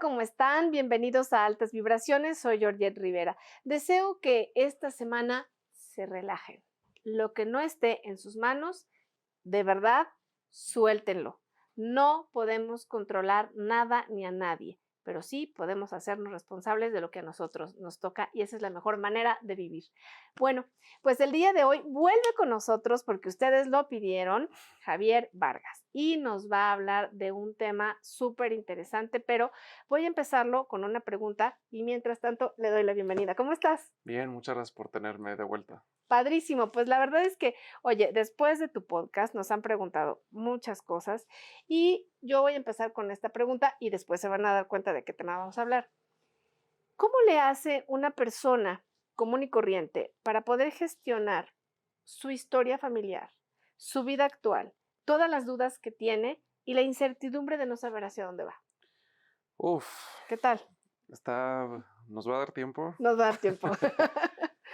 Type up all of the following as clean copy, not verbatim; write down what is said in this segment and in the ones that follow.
¿cómo están? Bienvenidos a Altas Vibraciones. Soy Georgette Rivera. Deseo que esta semana se relajen. Lo que no esté en sus manos, de verdad, suéltenlo. No podemos controlar nada ni a nadie, pero sí podemos hacernos responsables de lo que a nosotros nos toca y esa es la mejor manera de vivir. Bueno, pues el día de hoy vuelve con nosotros porque ustedes lo pidieron, Javier Vargas, y nos va a hablar de un tema súper interesante, pero voy a empezarlo con una pregunta y mientras tanto le doy la bienvenida. ¿Cómo estás? Bien, muchas gracias por tenerme de vuelta. Padrísimo, pues la verdad es que, oye, después de tu podcast nos han preguntado muchas cosas y yo voy a empezar con esta pregunta y después se van a dar cuenta de qué tema vamos a hablar. ¿Cómo le hace una persona común y corriente para poder gestionar su historia familiar, su vida actual, todas las dudas que tiene y la incertidumbre de no saber hacia dónde va? Uf, ¿Qué tal? ¿nos va a dar tiempo? Nos va a dar tiempo.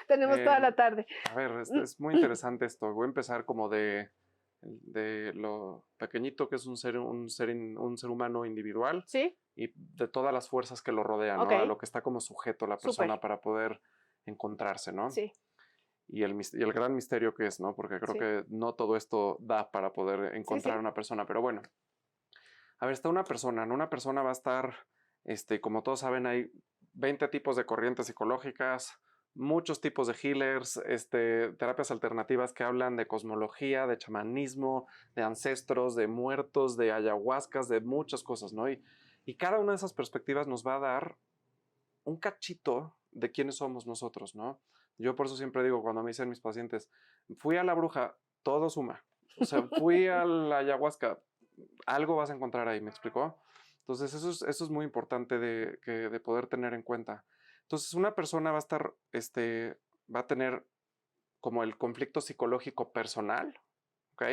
Tenemos toda Eh, la tarde. a ver, es muy interesante esto. Voy a empezar como de lo pequeñito que es un ser humano individual ¿Sí? y de todas las fuerzas que lo rodean, Ok, ¿no? A lo que está como sujeto la persona súper. para poder encontrarse, ¿no? Sí, Y el gran misterio que es, ¿no? Porque creo sí, que no todo esto da para poder sí, encontrar a sí. una persona, pero bueno. A ver, está una persona, ¿no? Una persona va a estar, como todos saben, hay 20 tipos de corrientes psicológicas, muchos tipos de healers, terapias alternativas que hablan de cosmología, de chamanismo, de ancestros, de muertos, de ayahuascas, de muchas cosas, ¿no? Y cada una de esas perspectivas nos va a dar un cachito de quiénes somos nosotros, ¿no? Yo por eso siempre digo, cuando me dicen mis pacientes, fui a la bruja, todo suma. O sea, fui a la ayahuasca, algo vas a encontrar ahí, ¿me explicó? Entonces, eso es muy importante de poder tener en cuenta. Entonces, una persona va a estar, va a tener como el conflicto psicológico personal, ¿ok?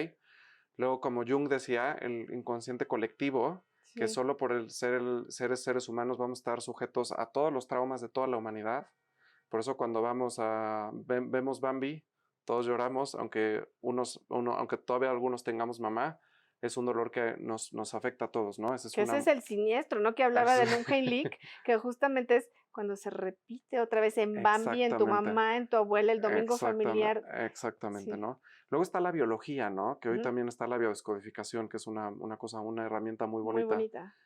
Luego, como Jung decía, el inconsciente colectivo, que Sí. solo por seres humanos vamos a estar sujetos a todos los traumas de toda la humanidad. Por eso cuando vemos Bambi, todos lloramos, aunque todavía algunos tengamos mamá, es un dolor que nos afecta a todos, ¿no? Esa es Que ese una... es el siniestro, ¿no? Que hablaba es- de Heimlich, que justamente es cuando se repite otra vez en Bambi, en tu exactamente. mamá, en tu abuela, el domingo Exactamente, familiar. exactamente, Sí. ¿no? Luego está la biología, ¿no? Que hoy Ujú. también está la biodescodificación, que es una herramienta muy Muy bonita. bonita.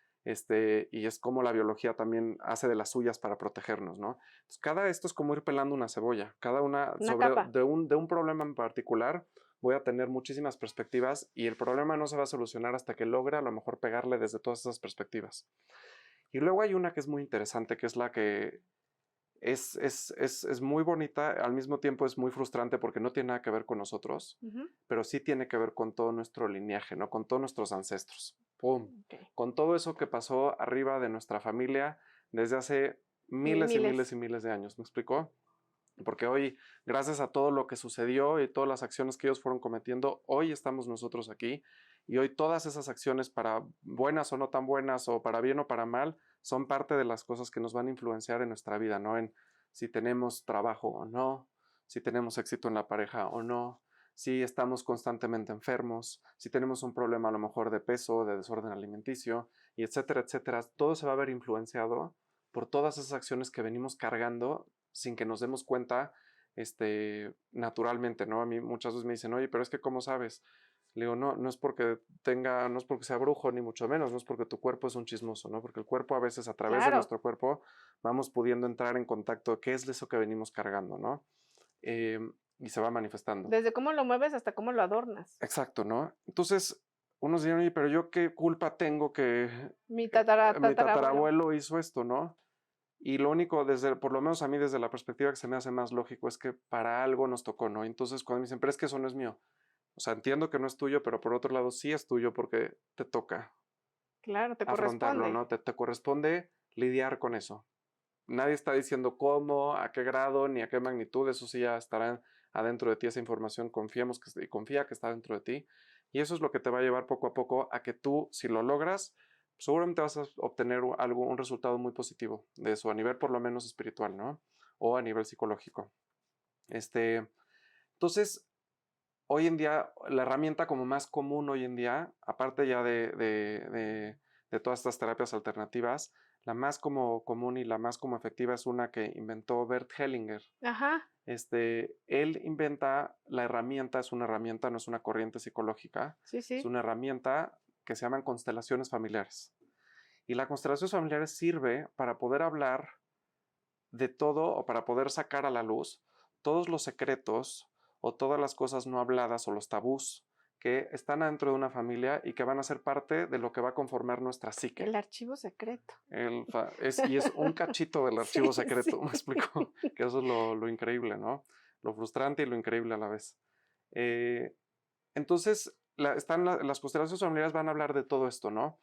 Y es como la biología también hace de las suyas para protegernos, ¿no? Entonces, cada esto es como ir pelando una cebolla, cada una Una sobre capa. de un problema en particular voy a tener muchísimas perspectivas y el problema no se va a solucionar hasta que logre a lo mejor pegarle desde todas esas perspectivas. Y luego hay una que es muy interesante, que es la que es muy bonita, al mismo tiempo es muy frustrante porque no tiene nada que ver con nosotros, Ujú. pero sí tiene que ver con todo nuestro linaje, ¿no? Con todos nuestros ancestros. ¡Pum! Ok. Con todo eso que pasó arriba de nuestra familia desde hace miles y miles Miles. y miles de años. ¿Me explicó? Porque hoy, gracias a todo lo que sucedió y todas las acciones que ellos fueron cometiendo, hoy estamos nosotros aquí y hoy todas esas acciones, para buenas o no tan buenas, o para bien o para mal, son parte de las cosas que nos van a influenciar en nuestra vida, ¿no? En si tenemos trabajo o no, si tenemos éxito en la pareja o no, si estamos constantemente enfermos, si tenemos un problema a lo mejor de peso, de desorden alimenticio, y etcétera, etcétera. Todo se va a ver influenciado por todas esas acciones que venimos cargando sin que nos demos cuenta, naturalmente, ¿no? A mí muchas veces me dicen, oye, pero es que ¿cómo sabes? Le digo, no, no es porque sea brujo, ni mucho menos, no es porque tu cuerpo es un chismoso, ¿no? Porque el cuerpo a veces, a través de Claro. nuestro cuerpo, vamos pudiendo entrar en contacto, qué es eso que venimos cargando, ¿no? Eh, y se va manifestando. Desde cómo lo mueves hasta cómo lo adornas. Exacto, ¿no? Entonces, unos dirán, oye, pero yo qué culpa tengo que Mi mi tatarabuelo. tatarabuelo hizo esto, ¿no? Y lo único, por lo menos a mí desde la perspectiva que se me hace más lógico, es que para algo nos tocó, ¿no? Entonces cuando me dicen, pero es que eso no es mío. O sea, entiendo que no es tuyo, pero por otro lado sí es tuyo porque te toca Claro, te afrontarlo, corresponde. ¿no? Te corresponde lidiar con eso. Nadie está diciendo cómo, a qué grado, ni a qué magnitud, eso sí ya estará adentro de ti esa información, confiemos y confía que está dentro de ti. Y eso es lo que te va a llevar poco a poco a que tú, si lo logras, seguramente vas a obtener un resultado muy positivo de eso, a nivel por lo menos espiritual, ¿no? O a nivel psicológico. Entonces, hoy en día, la herramienta como más común hoy en día, aparte ya de todas estas terapias alternativas, La más como común y la más como efectiva es una que inventó Bert Hellinger. Ajá. Él inventa la herramienta, es una herramienta, no es una corriente psicológica, Sí, es sí. una herramienta que se llaman constelaciones familiares. Y la constelaciones familiares sirve para poder hablar de todo o para poder sacar a la luz todos los secretos o todas las cosas no habladas o los tabús que están dentro de una familia y que van a ser parte de lo que va a conformar nuestra psique. El archivo secreto. Y es un cachito del archivo Sí, secreto, sí. me explico, que eso es lo increíble, ¿no? Lo frustrante y lo increíble a la vez. Eh, entonces, las constelaciones familiares van a hablar de todo esto, ¿no?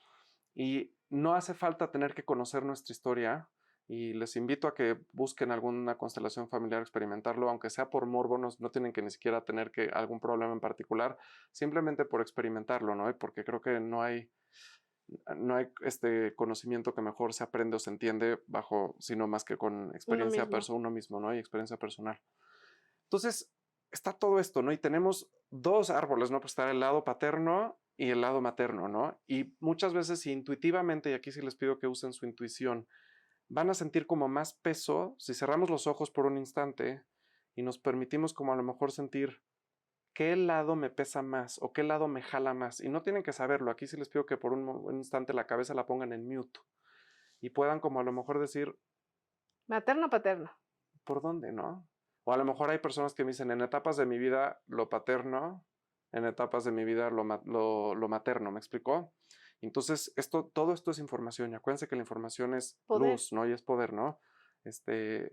Y no hace falta tener que conocer nuestra historia y les invito a que busquen alguna constelación familiar, experimentarlo, aunque sea por morbo, no tienen que ni siquiera tener algún problema en particular, simplemente por experimentarlo, ¿no? Porque creo que no hay conocimiento que mejor se aprende o se entiende sino más que con Uno experiencia mismo. uno mismo, ¿no? Y experiencia personal. Entonces, está todo esto, ¿no? Y tenemos dos árboles, ¿no? Pues está el lado paterno y el lado materno, ¿no? Y muchas veces intuitivamente, y aquí sí les pido que usen su intuición, van a sentir como más peso si cerramos los ojos por un instante y nos permitimos como a lo mejor sentir qué lado me pesa más o qué lado me jala más. Y no tienen que saberlo, aquí sí les pido que por un instante la cabeza la pongan en mute y puedan como a lo mejor decir, Materno, paterno. ¿por dónde, no? O a lo mejor hay personas que me dicen, en etapas de mi vida lo paterno, en etapas de mi vida lo materno, ¿me explicó? Entonces, todo esto es información, y acuérdense que la información es Poder. luz, ¿no? Y es poder, ¿no?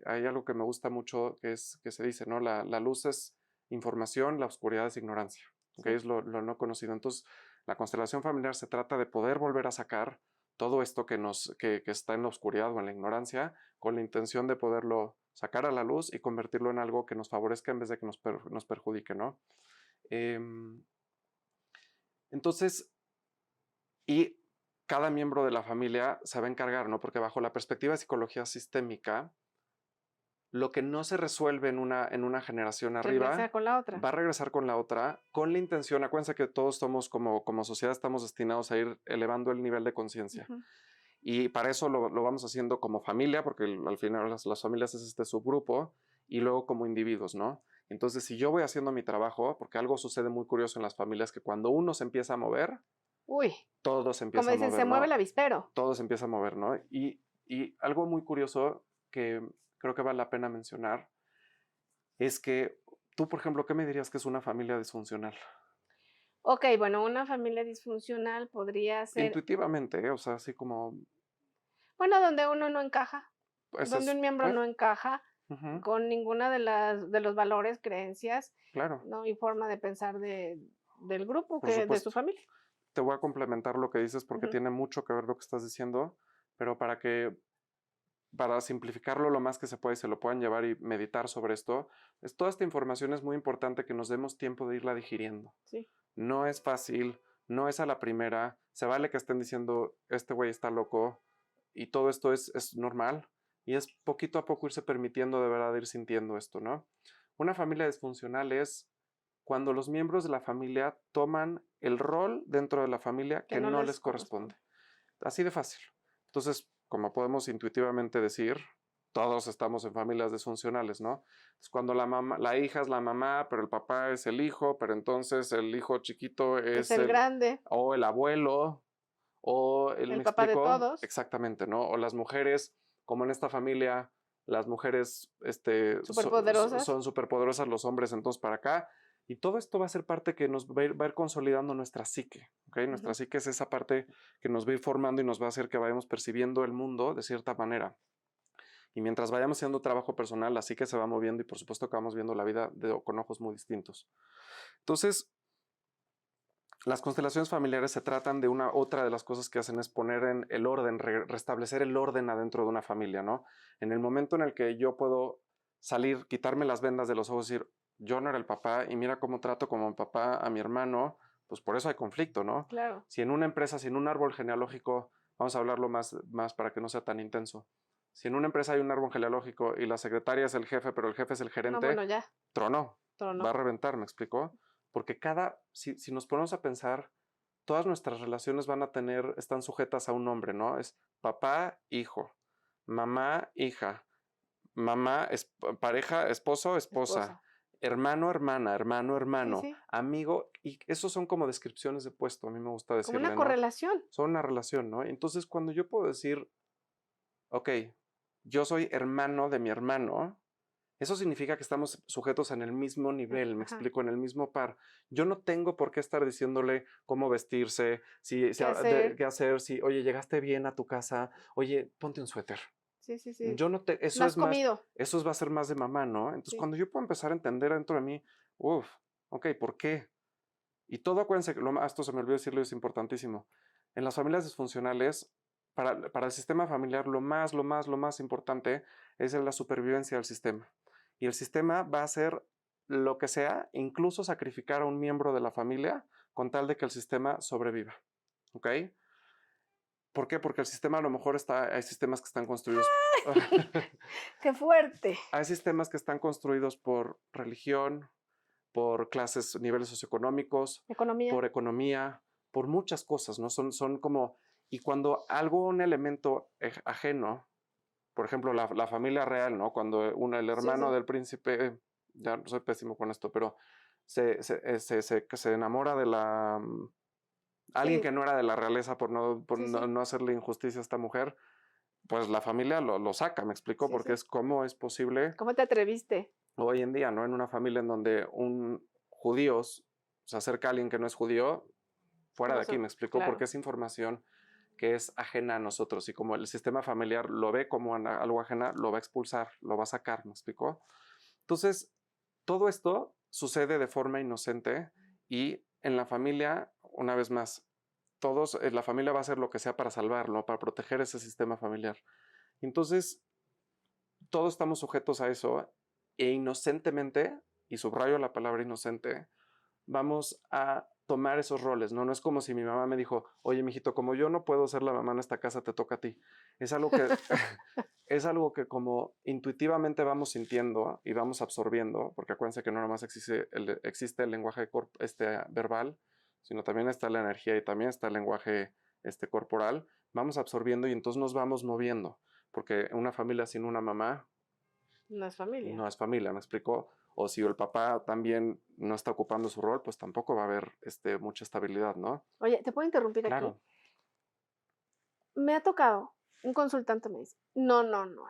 Hay algo que me gusta mucho que se dice, ¿no? La luz es información, la oscuridad es ignorancia, ¿ok? Sí. Es lo no conocido. Entonces, la constelación familiar se trata de poder volver a sacar todo esto que está en la oscuridad o en la ignorancia, con la intención de poderlo sacar a la luz y convertirlo en algo que nos favorezca en vez de que nos perjudique, ¿no? Em, entonces, y cada miembro de la familia se va a encargar, ¿no? Porque bajo la perspectiva de psicología sistémica, lo que no se resuelve en una generación Regresar arriba con la otra. va a regresar con la otra, con la intención, acuérdense que todos somos como sociedad, estamos destinados a ir elevando el nivel de conciencia. Ujú. Y para eso lo vamos haciendo como familia, porque al final las familias es este subgrupo, y luego como individuos, ¿no? Entonces, si yo voy haciendo mi trabajo, porque algo sucede muy curioso en las familias, que cuando uno se empieza a mover, Uy, todo se como empieza a dicen, se mover, mueve el ¿no? avispero. Todo se empieza a mover, ¿no? Y algo muy curioso que creo que vale la pena mencionar es que tú, por ejemplo, ¿qué me dirías que es una familia disfuncional? Ok, bueno, una familia disfuncional podría ser, Intuitivamente, ¿eh? O sea, así como, bueno, donde uno no encaja, pues donde un miembro bueno, no encaja ujú, con ninguna de los valores, creencias, claro, ¿no? Y forma de pensar del grupo, por de su supuesto. familia. Te voy a complementar lo que dices porque Ujú. tiene mucho que ver lo que estás diciendo, pero para simplificarlo lo más que se puede y se lo puedan llevar y meditar sobre esto, toda esta información es muy importante que nos demos tiempo de irla digiriendo. Sí. No es fácil, no es a la primera, se vale que estén diciendo, este güey está loco, y todo esto es normal, y es poquito a poco irse permitiendo de verdad ir sintiendo esto, ¿no? Una familia disfuncional es cuando los miembros de la familia toman el rol dentro de la familia Que que no no les les corresponde. corresponde. Así de fácil. Entonces, como podemos intuitivamente decir, todos estamos en familias disfuncionales, ¿no? Es cuando la hija es la mamá, pero el papá es el hijo, pero entonces el hijo chiquito Es es el grande, o el abuelo, el ¿me papá de explico? todos, Exactamente, ¿no? O las mujeres, como en esta familia, las mujeres superpoderosas. son superpoderosas, los hombres entonces para acá. Y todo esto va a ser parte que nos va a ir consolidando nuestra psique, ¿ok? Nuestra Ujú. psique es esa parte que nos va a ir formando y nos va a hacer que vayamos percibiendo el mundo de cierta manera. Y mientras vayamos haciendo trabajo personal, la psique se va moviendo y por supuesto que vamos viendo la vida con ojos muy distintos. Entonces, las constelaciones familiares se tratan de otra de las cosas que hacen es poner en el orden, restablecer el orden adentro de una familia, ¿no? En el momento en el que yo puedo salir, quitarme las vendas de los ojos y decir, yo no era el papá y mira cómo trato como papá a mi hermano, pues por eso hay conflicto, ¿no? Claro. Si en una empresa, si en un árbol genealógico, vamos a hablarlo más para que no sea tan intenso, si en una empresa hay un árbol genealógico y la secretaria es el jefe, pero el jefe es el No, gerente, bueno, ya, tronó, va tronó. a reventar, ¿me explicó? Porque si nos ponemos a pensar, todas nuestras relaciones están sujetas a un nombre, ¿no? Es papá, hijo, mamá, hija, pareja, esposo, esposa, Esposa. hermano, hermana, hermano, Sí, hermano, sí. amigo, y esos son como descripciones de puesto, a mí me gusta Como una decirle, ¿no? correlación. Son una relación, ¿no? Entonces, cuando yo puedo decir, ok, yo soy hermano de mi hermano, eso significa que estamos sujetos en el mismo nivel, me Ajá. explico, en el mismo par. Yo no tengo por qué estar diciéndole cómo vestirse, ¿Qué hacer? qué hacer, si, oye, llegaste bien a tu casa, oye, ponte un suéter. Sí, sí, sí. Yo no te, No has comido. eso va a ser más de mamá, ¿no? Entonces, Sí. cuando yo puedo empezar a entender dentro de mí, uff, ok, ¿por qué? Y todo, acuérdense que esto se me olvidó decirlo, es importantísimo. En las familias disfuncionales, para el sistema familiar, lo más importante es la supervivencia del sistema. Y el sistema va a hacer lo que sea, incluso sacrificar a un miembro de la familia con tal de que el sistema sobreviva. ¿Ok? ¿Por qué? Porque el sistema a lo mejor hay sistemas que están construidos. ¡Qué fuerte! Hay sistemas que están construidos por religión, por clases, niveles socioeconómicos, Economía. por economía, por muchas cosas, ¿no? Son como, y cuando un elemento ajeno, por ejemplo, la familia real, ¿no? Cuando el Sí, hermano sí. del príncipe, ya soy pésimo con esto, pero se enamora de alguien Sí, que no era de la realeza sí, sí. no hacerle injusticia a esta mujer, pues la familia lo saca, me explicó, Sí, porque sí. es cómo es posible ¿Cómo te atreviste? hoy en día, ¿no? En una familia en donde un judío se acerca a alguien que no es judío, fuera No de aquí, sé, me explicó, porque claro. es información que es ajena a nosotros y como el sistema familiar lo ve como algo ajena, lo va a expulsar, lo va a sacar, me explicó. Entonces, todo esto sucede de forma inocente y en la familia, una vez más, la familia va a hacer lo que sea para salvarlo, para proteger ese sistema familiar. Entonces, todos estamos sujetos a eso e inocentemente, y subrayo la palabra inocente, vamos a tomar esos roles, ¿no? No es como si mi mamá me dijo, oye, mijito, como yo no puedo ser la mamá en esta casa, te toca a ti. Es algo que, es algo que como intuitivamente vamos sintiendo y vamos absorbiendo, porque acuérdense que no nomás existe el lenguaje verbal, sino también está la energía y también está el lenguaje corporal, vamos absorbiendo y entonces nos vamos moviendo, porque una familia sin una mamá No es familia. no es familia, ¿me explicó? O si el papá también no está ocupando su rol, pues tampoco va a haber mucha estabilidad, ¿no? Oye, ¿te puedo interrumpir aquí? Claro, Me ha tocado, un consultante me dice, no, no, no, no,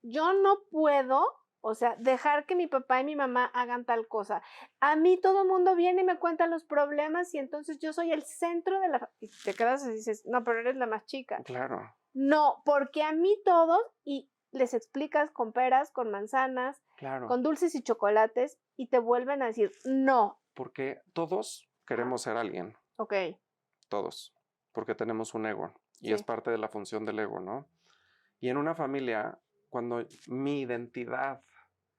yo no puedo, o sea, dejar que mi papá y mi mamá hagan tal cosa. A mí todo el mundo viene y me cuenta los problemas y entonces yo soy el centro de la... Y te quedas y dices, no, pero eres la más chica. claro, No, porque a mí todos, y les explicas con peras, con manzanas, claro. con dulces y chocolates, y te vuelven a decir, no. Porque todos queremos ser alguien, Ok, todos, porque tenemos un ego y es sí, parte de la función del ego, ¿no? Y en una familia, cuando mi identidad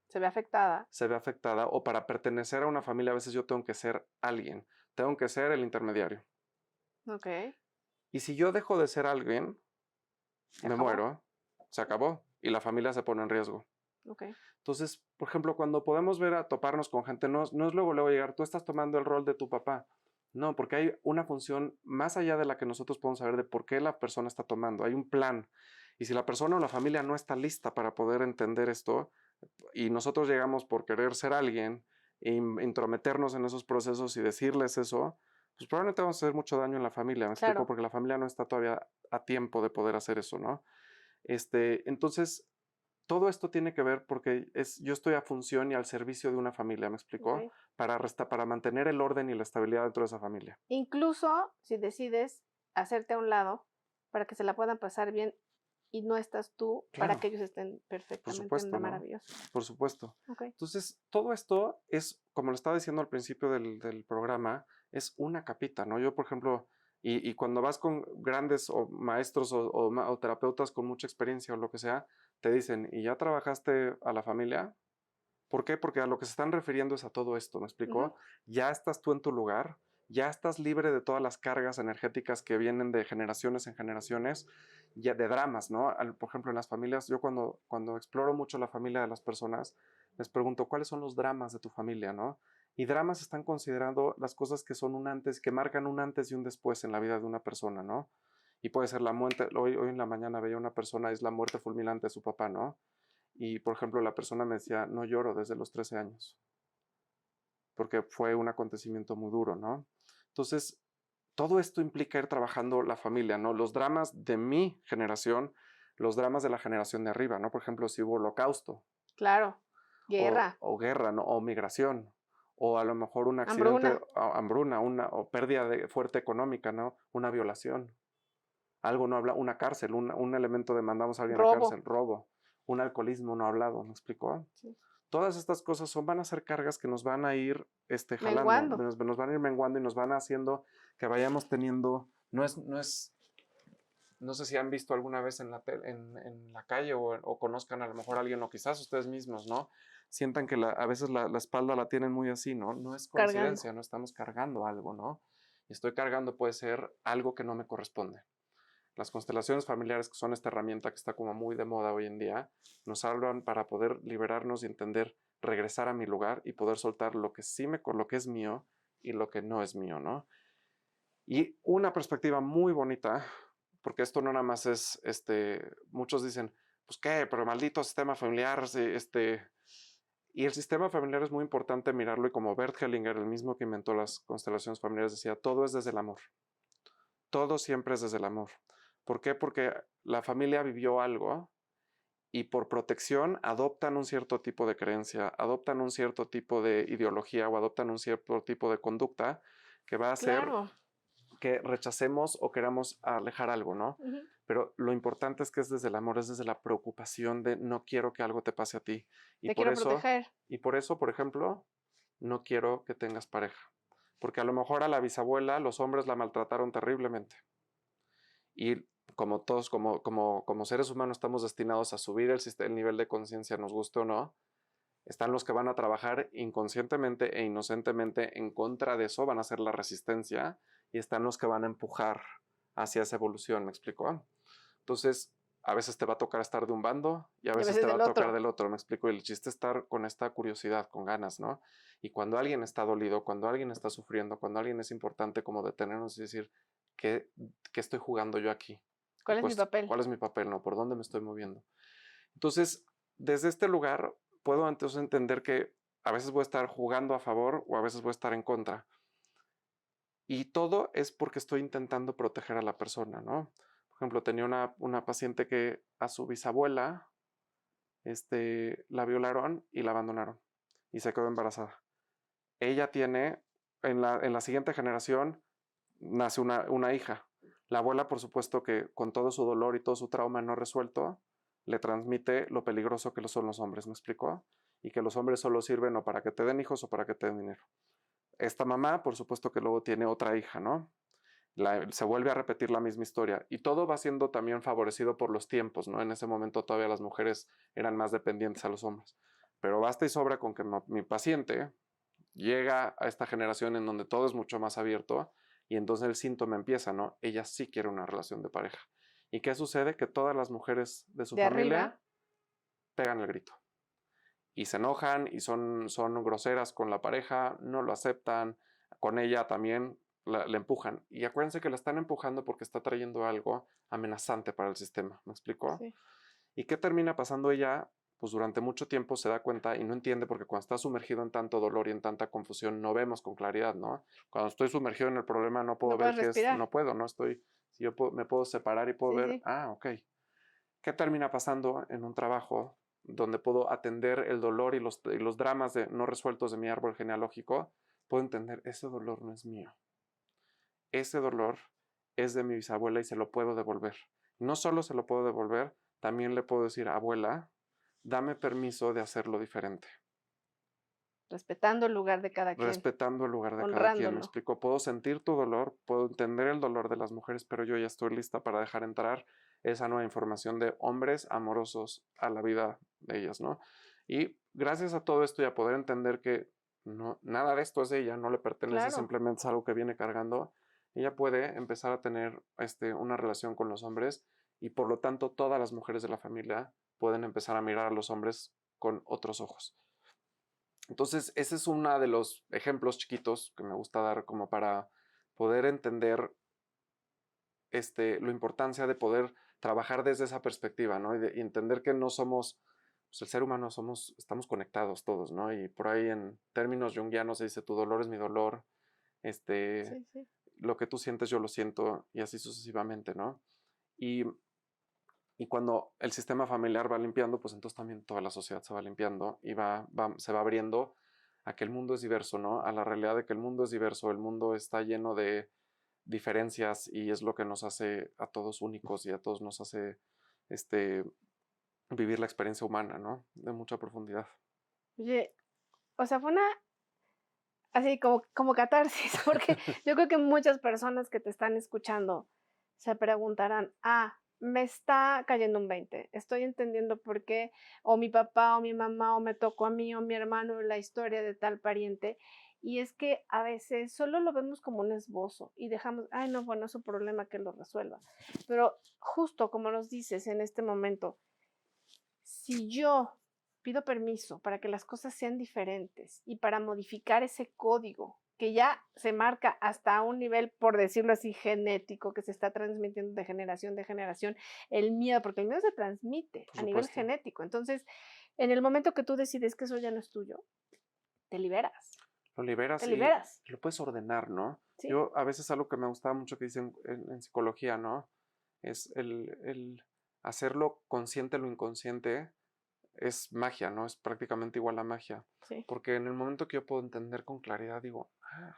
se ve afectada. se ve afectada o para pertenecer a una familia, a veces yo tengo que ser alguien, tengo que ser el intermediario. Ok, Y si yo dejo de ser alguien, se me acabó. muero, se acabó y la familia se pone en riesgo. Ok, Entonces, por ejemplo, cuando podemos ver a toparnos con gente, no es luego llegar, tú estás tomando el rol de tu papá. No, porque hay una función más allá de la que nosotros podemos saber de por qué la persona está tomando. Hay un plan. Y si la persona o la familia no está lista para poder entender esto, y nosotros llegamos por querer ser alguien, e intrometernos en esos procesos y decirles eso, pues probablemente vamos a hacer mucho daño en la familia, ¿me explico? claro. Porque la familia no está todavía a tiempo de poder hacer eso, ¿no? Entonces, todo esto tiene que ver porque yo estoy a función y al servicio de una familia, ¿me explicó? Ok. Para mantener el orden y la estabilidad dentro de esa familia. Incluso si decides hacerte a un lado para que se la puedan pasar bien y no estás tú para Claro, que ellos estén por perfectamente supuesto, ¿no? maravilloso. Por supuesto. Ok. Entonces, todo esto es, como lo estaba diciendo al principio del programa, es una capita, ¿no? Yo, por ejemplo, y cuando vas con grandes o maestros o terapeutas con mucha experiencia o lo que sea, te dicen, ¿y ya trabajaste a la familia? ¿Por qué? Porque a lo que se están refiriendo es a todo esto, ¿me Ujú. explicó? Ya estás tú en tu lugar, ya estás libre de todas las cargas energéticas que vienen de generaciones en generaciones, ya de dramas, ¿no? Por ejemplo, en las familias, yo cuando exploro mucho la familia de las personas, les pregunto, ¿cuáles son los dramas de tu familia, no? Y dramas están considerando las cosas que son un antes, que marcan un antes y un después en la vida de una persona, ¿no? Y puede ser la muerte, hoy en la mañana veía una persona, es la muerte fulminante de su papá, ¿no? Y, por ejemplo, la persona me decía, no lloro desde los 13 años, porque fue un acontecimiento muy duro, ¿no? Entonces, todo esto implica ir trabajando la familia, ¿no? Los dramas de mi generación, los dramas de la generación de arriba, ¿no? Por ejemplo, si hubo holocausto Claro. Guerra, o guerra, ¿no? O migración, o a lo mejor un accidente, hambruna. hambruna, o pérdida fuerte económica, ¿no? Una violación, algo no habla, una cárcel, un elemento de mandamos a alguien a Robo. cárcel, robo, un alcoholismo no hablado, ¿me explicó? Sí. Todas estas cosas van a ser cargas que nos van a ir jalando, Menguando. nos van a ir menguando y nos van haciendo que vayamos teniendo, no sé si han visto alguna vez en la calle o conozcan a lo mejor a alguien o quizás ustedes mismos, ¿no? Sientan que a veces la espalda la tienen muy así, ¿no? No es Cargando. coincidencia, no estamos cargando algo, ¿no? Y estoy cargando puede ser algo que no me corresponde. Las constelaciones familiares, que son esta herramienta que está como muy de moda hoy en día, nos hablan para poder liberarnos y entender, regresar a mi lugar y poder soltar lo que lo que es mío y lo que no es mío, ¿no? Y una perspectiva muy bonita, porque esto no nada más es, muchos dicen, pues qué, pero maldito sistema familiar, y el sistema familiar es muy importante mirarlo y como Bert Hellinger, el mismo que inventó las constelaciones familiares, decía, todo es desde el amor, todo siempre es desde el amor. ¿Por qué? Porque la familia vivió algo y por protección adoptan un cierto tipo de creencia, adoptan un cierto tipo de ideología o adoptan un cierto tipo de conducta que va a hacer Claro. que rechacemos o queramos alejar algo, ¿no? Ujú. Pero lo importante es que es desde el amor, es desde la preocupación de no quiero que algo te pase a ti. Y Te por quiero eso, proteger. por ejemplo, no quiero que tengas pareja. Porque a lo mejor a la bisabuela los hombres la maltrataron terriblemente. Y como todos, como seres humanos estamos destinados a subir el nivel de conciencia, nos guste o no, están los que van a trabajar inconscientemente e inocentemente en contra de eso, van a hacer la resistencia, y están los que van a empujar hacia esa evolución, ¿me explico? Entonces, a veces te va a tocar estar de un bando y a Y a veces te veces va del a tocar otro. del otro, ¿me explico? Y el chiste es estar con esta curiosidad, con ganas, ¿no? Y cuando alguien está dolido, cuando alguien está sufriendo, cuando alguien es importante como detenernos y decir, ¿qué, qué estoy jugando yo aquí? ¿Cuál es mi papel? ¿Cuál es mi papel? ¿No? ¿Por dónde me estoy moviendo? Entonces, desde este lugar, puedo entonces entender que a veces voy a estar jugando a favor o a veces voy a estar en contra. Y todo es porque estoy intentando proteger a la persona, ¿no? Por ejemplo, tenía una paciente que a su bisabuela la violaron y la abandonaron y se quedó embarazada. Ella tiene, en la siguiente generación, nace una hija. La abuela, por supuesto, que con todo su dolor y todo su trauma no resuelto, le transmite lo peligroso que son los hombres, ¿me explicó? Y que los hombres solo sirven o para que te den hijos o para que te den dinero. Esta mamá, por supuesto que luego tiene otra hija, ¿no? Se vuelve a repetir la misma historia y todo va siendo también favorecido por los tiempos, ¿no? En ese momento todavía las mujeres eran más dependientes a los hombres. Pero basta y sobra con que mi paciente llega a esta generación en donde todo es mucho más abierto y entonces el síntoma empieza, ¿no? Ella sí quiere una relación de pareja. ¿Y qué sucede? Que todas las mujeres de su De familia arriba. pegan el grito y se enojan y son groseras con la pareja, no lo aceptan, con ella también le empujan. Y acuérdense que la están empujando porque está trayendo algo amenazante para el sistema, ¿me explicó? Sí. ¿Y qué termina pasando ella? Pues durante mucho tiempo se da cuenta y no entiende porque cuando está sumergido en tanto dolor y en tanta confusión no vemos con claridad, ¿no? Cuando estoy sumergido en el problema no puedo No ver puedes qué es, respirar. no puedo, no estoy, si yo me puedo separar y puedo Sí, ver, sí. ok. ¿Qué termina pasando en un trabajo donde puedo atender el dolor y los dramas no resueltos de mi árbol genealógico? Puedo entender, ese dolor no es mío. Ese dolor es de mi bisabuela y se lo puedo devolver. No solo se lo puedo devolver, también le puedo decir, abuela, dame permiso de hacerlo diferente, Respetando el lugar de cada quien. respetando el lugar de cada quien. Me Honrándolo. explico, puedo sentir tu dolor, puedo entender el dolor de las mujeres, pero yo ya estoy lista para dejar entrar esa nueva información de hombres amorosos a la vida de ellas, ¿no? Y gracias a todo esto y a poder entender que no, nada de esto es de ella, no le pertenece, Claro. simplemente es algo que viene cargando, ella puede empezar a tener una relación con los hombres y por lo tanto todas las mujeres de la familia pueden empezar a mirar a los hombres con otros ojos. Entonces, ese es uno de los ejemplos chiquitos que me gusta dar como para poder entender la importancia de poder trabajar desde esa perspectiva, ¿no? Y entender que no somos, pues el ser humano estamos conectados todos, ¿no? Y por ahí en términos junguianos se dice, tu dolor es mi dolor, Sí, sí. lo que tú sientes yo lo siento, y así sucesivamente, ¿no? Y, y cuando el sistema familiar va limpiando, pues entonces también toda la sociedad se va limpiando y se va abriendo a que el mundo es diverso, ¿no? A la realidad de que el mundo es diverso, el mundo está lleno de diferencias y es lo que nos hace a todos únicos y a todos nos hace este, vivir la experiencia humana, ¿no? De mucha profundidad. Oye, o sea, fue una así como catarsis, porque yo creo que muchas personas que te están escuchando se preguntarán: "Ah, me está cayendo un 20, estoy entendiendo por qué, o mi papá, o mi mamá, o me tocó a mí, o mi hermano, la historia de tal pariente". Y es que a veces solo lo vemos como un esbozo y dejamos: "Ay, no, bueno, es su problema, que lo resuelva". Pero justo como nos dices en este momento, si yo pido permiso para que las cosas sean diferentes y para modificar ese código que ya se marca hasta un nivel, por decirlo así, genético, que se está transmitiendo de generación, el miedo, porque el miedo se transmite Por a nivel supuesto. genético. Entonces, en el momento que tú decides que eso ya no es tuyo, te liberas, Lo te liberas y liberas, lo puedes ordenar, ¿no? ¿sí? Yo a veces algo que me gustaba mucho que dicen en psicología, ¿no? Es el hacerlo consciente lo inconsciente es magia, ¿no? Es prácticamente igual a magia. Sí, Porque en el momento que yo puedo entender con claridad, digo, ah,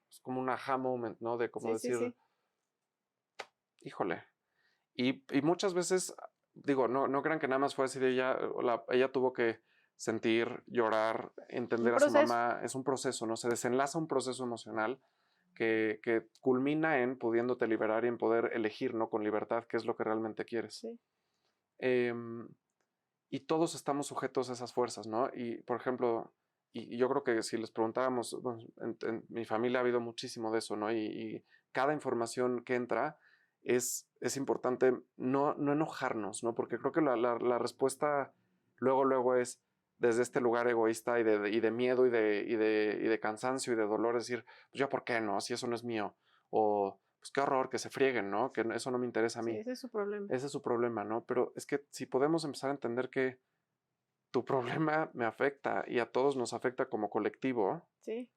es como un aha moment, ¿no? De como sí, sí, decir, sí. híjole. Y muchas veces, digo, no crean que nada más fue así de ella, ella tuvo que sentir, llorar, Un entender a su proceso, mamá, es un proceso, ¿no? Se desenlaza un proceso emocional que culmina en pudiéndote liberar y en poder elegir, ¿no? Con libertad, qué es lo que realmente quieres. sí, Em, y todos estamos sujetos a esas fuerzas, ¿no? Y, por ejemplo, y yo creo que si les preguntáramos, bueno, en mi familia ha habido muchísimo de eso, ¿no? Y cada información que entra es importante no enojarnos, ¿no? Porque creo que la respuesta luego es desde este lugar egoísta y de miedo y de cansancio y de dolor, decir, pues yo, ¿por qué no? Si eso no es mío. O, pues qué horror, que se frieguen, ¿no? Que eso no me interesa a sí, mí. ese es su problema. Ese es su problema, ¿no? Pero es que si podemos empezar a entender que tu problema me afecta y a todos nos afecta como colectivo, Sí,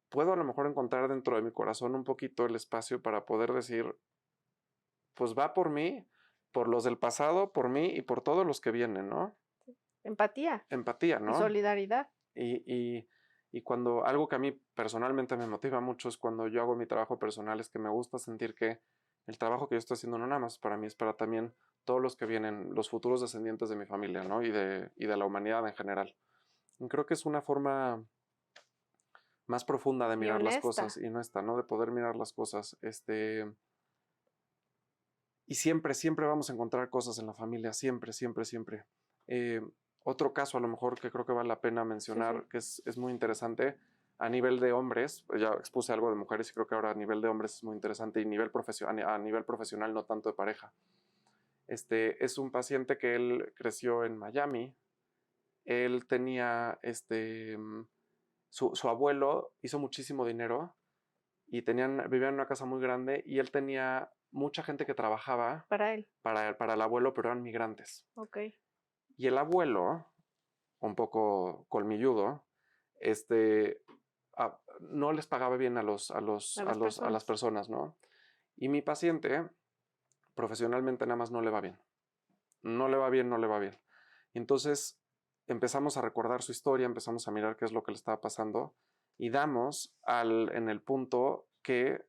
puedo a lo mejor encontrar dentro de mi corazón un poquito el espacio para poder decir, pues va por mí, por los del pasado, por mí y por todos los que vienen, ¿no? empatía Empatía, y ¿no? solidaridad. Y, y, y cuando algo que a mí personalmente me motiva mucho es cuando yo hago mi trabajo personal, es que me gusta sentir que el trabajo que yo estoy haciendo no nada más para mí, es para también todos los que vienen, los futuros descendientes de mi familia, ¿no? Y de la humanidad en general. Y creo que es una forma más profunda de Y mirar las cosas honesta. y no esta, ¿no? De poder mirar las cosas. Y siempre vamos a encontrar cosas en la familia, siempre. Eh, Otro caso a lo mejor que creo que vale la pena Sí, sí. mencionar, que es muy interesante, a nivel de hombres, pues ya expuse algo de mujeres y creo que ahora a nivel de hombres es muy interesante y a nivel profesional no tanto de pareja. Es un paciente que él creció en Miami, él tenía, su abuelo hizo muchísimo dinero y vivían en una casa muy grande y él tenía mucha gente que trabajaba Para él, para el abuelo, pero eran migrantes. okey. Y el abuelo, un poco colmilludo, no les pagaba bien a, los, a, los, A a, las los, a las personas. personas, ¿no? Y mi paciente, profesionalmente, nada más no le va bien. No le va bien, no le va bien. Y entonces empezamos a recordar su historia, empezamos a mirar qué es lo que le estaba pasando y damos en el punto que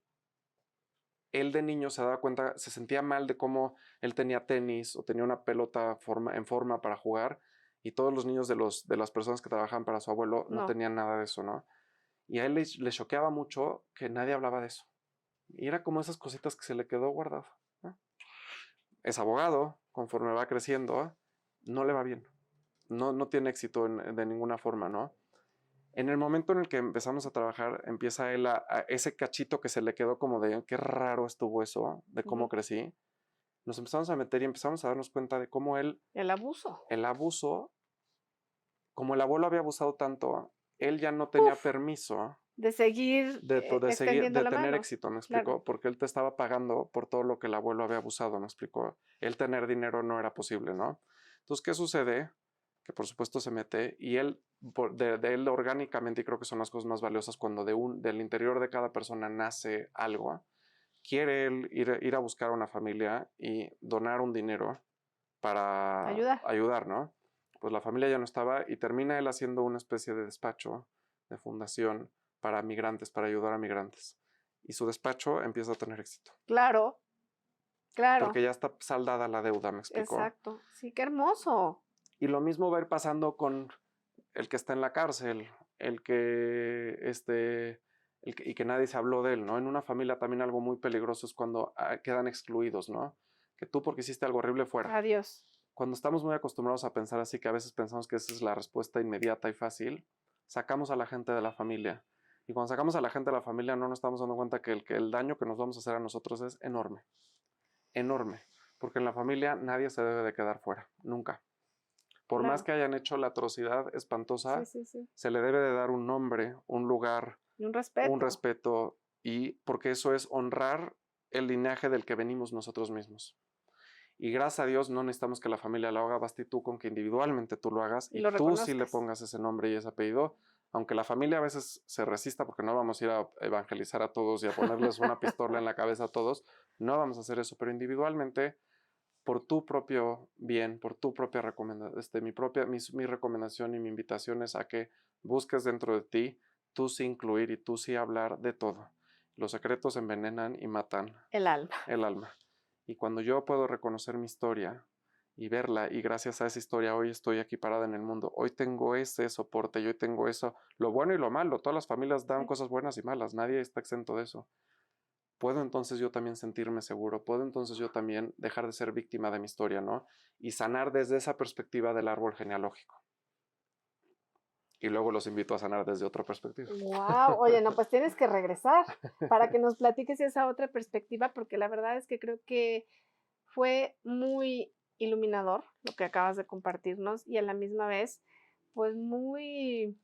él de niño se daba cuenta, se sentía mal de cómo él tenía tenis o tenía una pelota en forma para jugar y todos los niños de las personas que trabajaban para su abuelo no No, tenían nada de eso, ¿no? Y a él le choqueaba mucho que nadie hablaba de eso. Y era como esas cositas que se le quedó guardado, ¿no? Es abogado, conforme va creciendo, no le va bien. No tiene éxito de ninguna forma, ¿no? En el momento en el que empezamos a trabajar, empieza él a ese cachito que se le quedó como de qué raro estuvo eso, de cómo ujú. crecí. Nos empezamos a meter y empezamos a darnos cuenta de cómo El abuso. el abuso, como el abuelo había abusado tanto, él ya no tenía Uf, permiso de seguir de seguir, extendiendo de la tener mano. éxito, ¿me explicó? Claro. Porque él te estaba pagando por todo lo que el abuelo había abusado, ¿me explicó? Él tener dinero no era posible, ¿no? Entonces, ¿qué sucede? Que por supuesto se mete y él, de él orgánicamente, y creo que son las cosas más valiosas cuando del interior de cada persona nace algo, quiere él ir a buscar a una familia y donar un dinero para Ayudar. ayudar, ¿no? Pues la familia ya no estaba y termina él haciendo una especie de despacho, de fundación para migrantes, para ayudar a migrantes. Y su despacho empieza a tener éxito. Claro, claro. Porque ya está saldada la deuda, ¿me explicó? Exacto. Sí, qué hermoso. Y lo mismo va a ir pasando con el que está en la cárcel, el que, y que nadie se habló de él, ¿no? En una familia también algo muy peligroso es cuando quedan excluidos, ¿no? Que tú porque hiciste algo horrible fuera. Adiós. Cuando estamos muy acostumbrados a pensar así, que a veces pensamos que esa es la respuesta inmediata y fácil, sacamos a la gente de la familia. Y cuando sacamos a la gente de la familia no nos estamos dando cuenta que el daño que nos vamos a hacer a nosotros es enorme. Enorme. Porque en la familia nadie se debe de quedar fuera. Nunca. Por más Claro. que hayan hecho la atrocidad espantosa, Sí. se le debe de dar un nombre, un lugar, Y un un respeto. respeto, y porque eso es honrar el linaje del que venimos nosotros mismos. Y gracias a Dios no necesitamos que la familia lo haga, basta y tú con que individualmente tú lo hagas Y y lo tú sí le reconozcas. pongas ese nombre y ese apellido, aunque la familia a veces se resista porque no vamos a ir a evangelizar a todos y a ponerles una pistola en la cabeza a todos, no vamos a hacer eso, pero individualmente, por tu propio bien, por tu propia recomendación, mi recomendación y mi invitación es a que busques dentro de ti, tú sí incluir y tú sí hablar de todo. Los secretos envenenan y matan El alma. el alma. Y cuando yo puedo reconocer mi historia y verla, y gracias a esa historia hoy estoy aquí parada en el mundo, hoy tengo ese soporte, yo tengo eso, lo bueno y lo malo, todas las familias dan Sí. cosas buenas y malas, nadie está exento de eso. Puedo entonces yo también sentirme seguro, puedo entonces yo también dejar de ser víctima de mi historia, ¿no? Y sanar desde esa perspectiva del árbol genealógico. Y luego los invito a sanar desde otra perspectiva. Wow, oye, no, pues tienes que regresar para que nos platiques esa otra perspectiva, porque la verdad es que creo que fue muy iluminador lo que acabas de compartirnos y a la misma vez, pues muy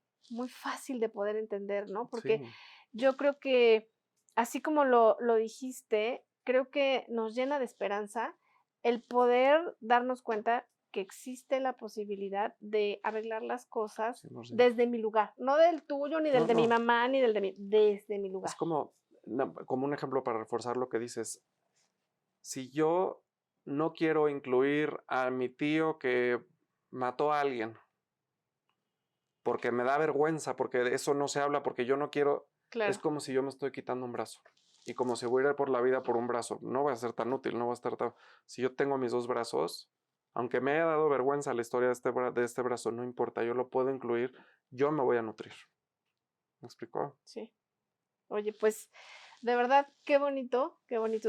fácil de poder entender, ¿no? Porque Sí, yo creo que, así como lo dijiste, creo que nos llena de esperanza el poder darnos cuenta que existe la posibilidad de arreglar las cosas 100%. desde mi lugar, no del tuyo, ni del No, de mi no, mamá, ni del de mi, desde mi es lugar. como, como un ejemplo para reforzar lo que dices. Si yo no quiero incluir a mi tío que mató a alguien, porque me da vergüenza, porque de eso no se habla, porque yo no quiero, es Claro, como si yo me estoy quitando un brazo. Y como si voy a ir por la vida por un brazo, no va a ser tan útil, no va a estar tan... Si yo tengo mis dos brazos, aunque me haya dado vergüenza la historia de este brazo, no importa, yo lo puedo incluir, yo me voy a nutrir. ¿Me explicó? sí. Oye, pues de verdad, qué bonito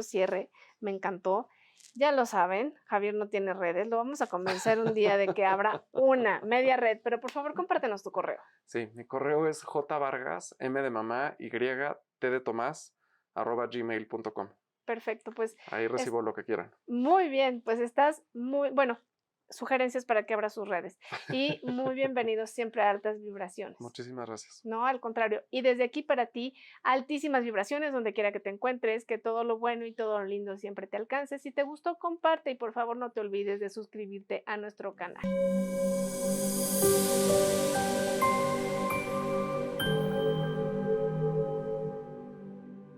cierre, me encantó. Ya lo saben, Javier no tiene redes, lo vamos a convencer un día de que abra una media red, pero por favor compártenos tu correo. Sí, mi correo es jvargas, m de mamá, y, t de tomás, @gmail.com. Perfecto, pues Ahí es recibo lo que quieran. muy bien, pues estás muy, bueno, sugerencias para que abra sus redes y muy bienvenidos siempre a Altas Vibraciones. Muchísimas gracias. No, al contrario. Y desde aquí para ti, altísimas vibraciones donde quiera que te encuentres, que todo lo bueno y todo lo lindo siempre te alcance. Si te gustó, comparte y por favor no te olvides de suscribirte a nuestro canal.